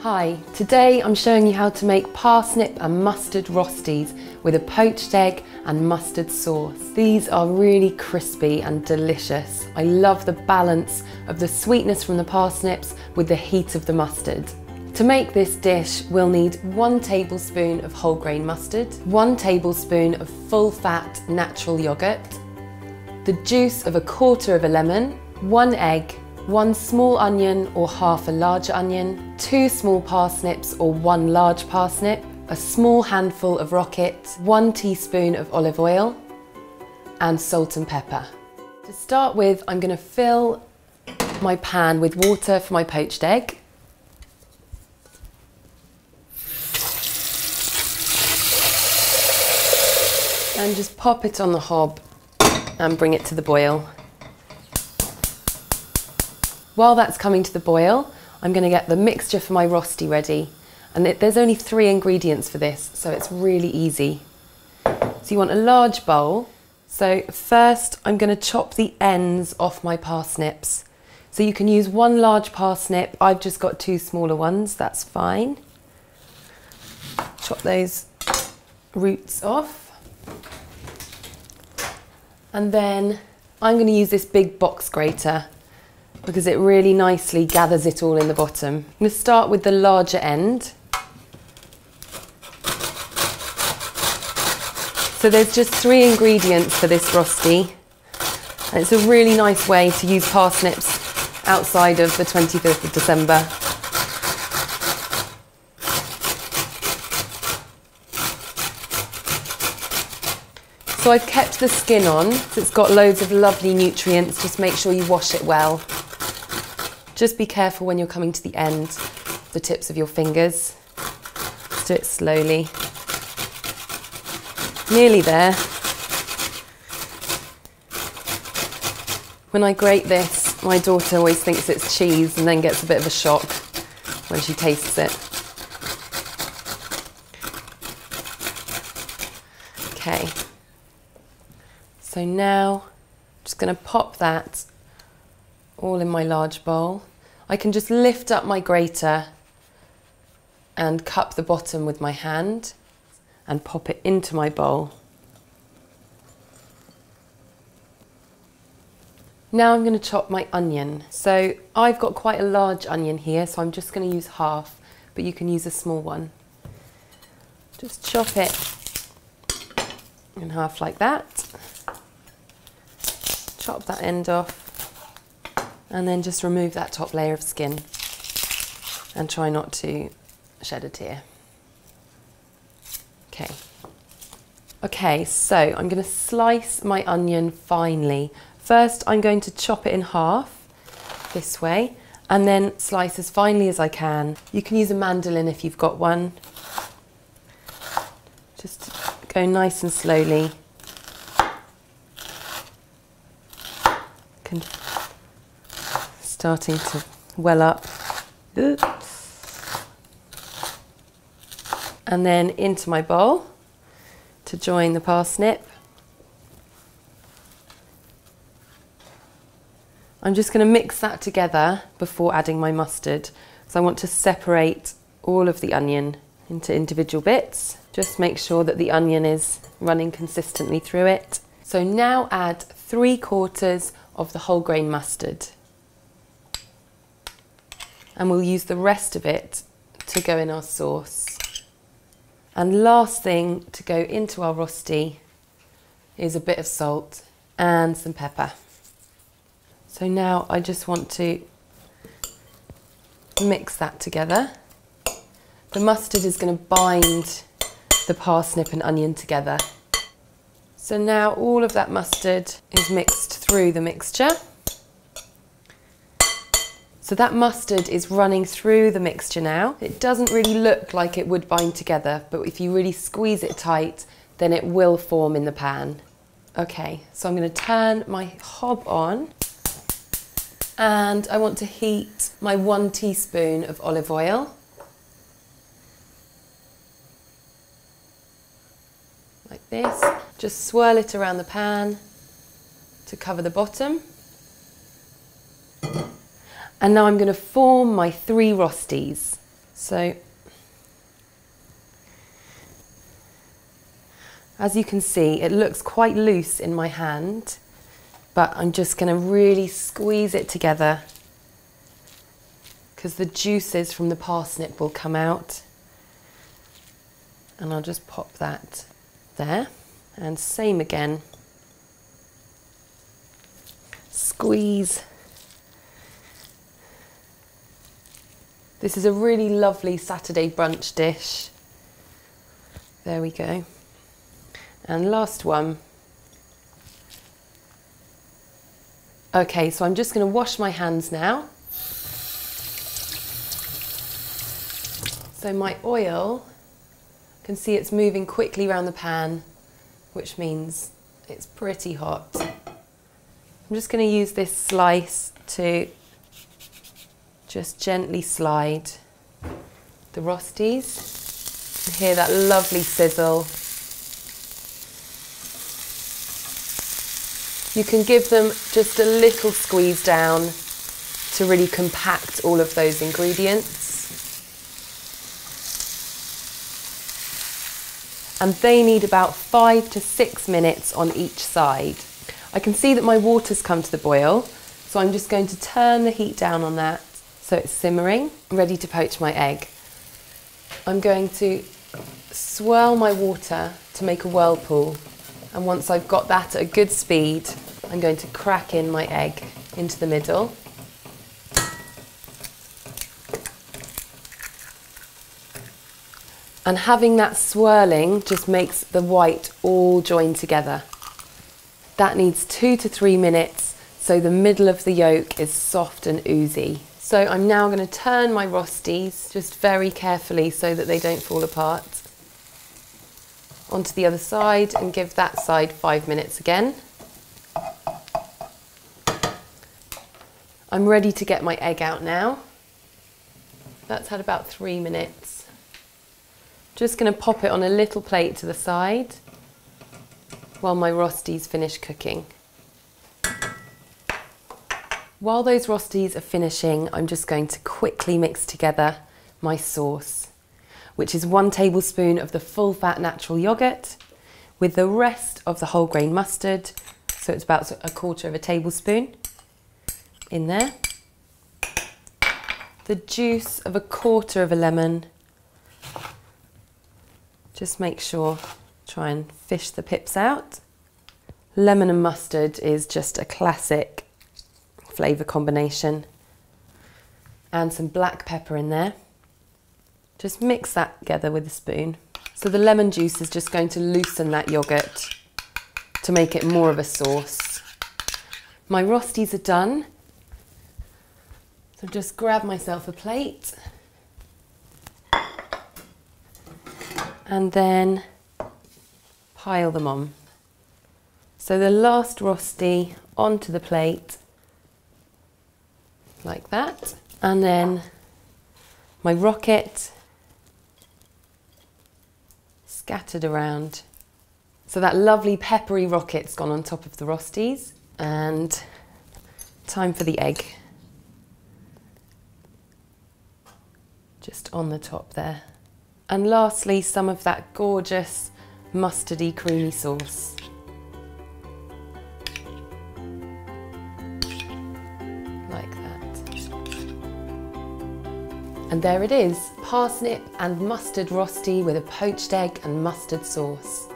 Hi, today I'm showing you how to make parsnip and mustard rostis with a poached egg and mustard sauce. These are really crispy and delicious. I love the balance of the sweetness from the parsnips with the heat of the mustard. To make this dish, we'll need 1 tablespoon of whole grain mustard, 1 tablespoon of full fat natural yogurt, the juice of 1/4 of a lemon, 1 egg, 1 small onion or half a large onion, 2 small parsnips or 1 large parsnip, a small handful of rocket, 1 teaspoon of olive oil, and salt and pepper. To start with, I'm going to fill my pan with water for my poached egg. And just pop it on the hob and bring it to the boil. While that's coming to the boil, I'm going to get the mixture for my rosti ready. And there's only 3 ingredients for this, so it's really easy. So you want a large bowl. So first I'm going to chop the ends off my parsnips. So you can use 1 large parsnip. I've just got 2 smaller ones, that's fine. Chop those roots off. And then I'm going to use this big box grater because it really nicely gathers it all in the bottom. I'm going to start with the larger end. So there's just 3 ingredients for this rosti. And it's a really nice way to use parsnips outside of the 25th of December. So I've kept the skin on, so it's got loads of lovely nutrients. Just make sure you wash it well. Just be careful when you're coming to the end, the tips of your fingers. Just do it slowly. Nearly there. When I grate this, my daughter always thinks it's cheese and then gets a bit of a shock when she tastes it. Okay. So now I'm just going to pop that all in my large bowl. I can just lift up my grater and cup the bottom with my hand and pop it into my bowl. Now I'm going to chop my onion. So I've got quite a large onion here, so I'm just going to use half, but you can use a small one. Just chop it in half like that. Chop that end off and then just remove that top layer of skin and try not to shed a tear. Okay, so I'm going to slice my onion finely. First I'm going to chop it in half this way and then slice as finely as I can. You can use a mandolin if you've got one. Just go nice and slowly. Starting to well up. And then into my bowl to join the parsnip. I'm just going to mix that together before adding my mustard. So I want to separate all of the onion into individual bits. Just make sure that the onion is running consistently through it. So now add 3/4 of the whole grain mustard. And we'll use the rest of it to go in our sauce. And last thing to go into our rosti is a bit of salt and some pepper. So now I just want to mix that together. The mustard is going to bind the parsnip and onion together. So now all of that mustard is mixed through the mixture. So that mustard is running through the mixture now. It doesn't really look like it would bind together, but if you really squeeze it tight, then it will form in the pan. Okay, so I'm going to turn my hob on and I want to heat my 1 teaspoon of olive oil. Like this. Just swirl it around the pan to cover the bottom. And now I'm going to form my 3 rostis. So, as you can see, it looks quite loose in my hand, but I'm just going to really squeeze it together because the juices from the parsnip will come out. And I'll just pop that there. And same again. Squeeze. This is a really lovely Saturday brunch dish. There we go. And last one. Okay, so I'm just going to wash my hands now. So my oil, you can see it's moving quickly around the pan, which means it's pretty hot. I'm just going to use this slice to just gently slide the rosties. You hear that lovely sizzle. You can give them just a little squeeze down to really compact all of those ingredients. And they need about 5 to 6 minutes on each side. I can see that my water's come to the boil, so I'm just going to turn the heat down on that so it's simmering, ready to poach my egg. I'm going to swirl my water to make a whirlpool, and once I've got that at a good speed, I'm going to crack in my egg into the middle. And having that swirling just makes the white all join together. That needs 2 to 3 minutes so the middle of the yolk is soft and oozy. So I'm now going to turn my rosties just very carefully so that they don't fall apart onto the other side and give that side 5 minutes again. I'm ready to get my egg out now. That's had about 3 minutes. Just going to pop it on a little plate to the side while my rosties finish cooking. While those rosties are finishing, I'm just going to quickly mix together my sauce, which is 1 tablespoon of the full fat natural yogurt with the rest of the whole grain mustard. So it's about 1/4 tablespoon in there. The juice of 1/4 lemon. Just make sure, try and fish the pips out. Lemon and mustard is just a classic flavour combination. And some black pepper in there. Just mix that together with a spoon. So the lemon juice is just going to loosen that yoghurt to make it more of a sauce. My rosties are done. So just grab myself a plate. And then pile them on. So the last rosti onto the plate, like that. And then my rocket scattered around. So that lovely peppery rocket's gone on top of the rosties. And time for the egg. Just on the top there. And lastly, some of that gorgeous mustardy creamy sauce. Like that. And there it is, parsnip and mustard rosti with a poached egg and mustard sauce.